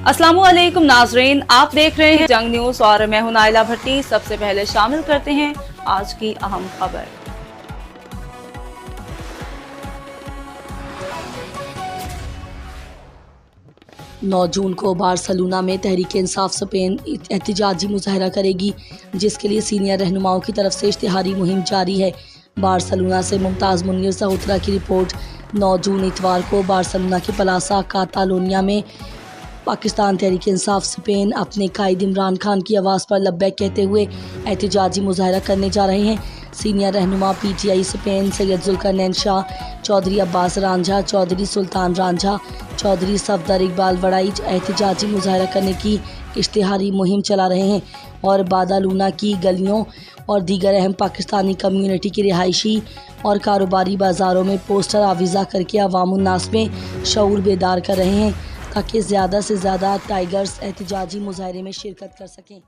अस्सलामु अलैकुम नाजरीन, आप देख रहे हैं जंग न्यूज और मैं हूं नाइला भट्टी। सबसे पहले शामिल करते हैं आज की अहम खबर। नौ जून को बार्सिलोना में तहरीक इंसाफ स्पेन एहतजाजी मुजाहरा करेगी, जिसके लिए सीनियर रहनुमाओं की तरफ से इश्तिहारी मुहिम जारी है। बार्सिलोना से मुमताज़ मुनीर सहोत्रा की रिपोर्ट। 9 जून इतवार को बार्सिलोना के पलासा कातालोनिया में पाकिस्तान तहरीक इंसाफ स्पेन अपने कायद इमरान खान की आवाज़ पर लब्बैक कहते हुए एहतजाजी मुजाहरा करने जा रहे हैं। सीनियर रहनुमा PTI स्पेन सैयद जुल्करनैन शाह, चौधरी अब्बास रांझा, चौधरी सुल्तान रांझा, चौधरी सफदर इकबाल वड़ाइच एहतजाजी मुजाहरा करने की इश्तिहारी मुहिम चला रहे हैं और बादालूना की गलियों और दीगर अहम पाकिस्तानी कम्युनिटी की रिहायशी और कारोबारी बाज़ारों में पोस्टर आविज़ा करके अवाम उन्नास में शऊर बेदार कर रहे हैं ताकि ज़्यादा से ज़्यादा टाइगर्स एहतजाजी मुजाहरे में शिरकत कर सकें।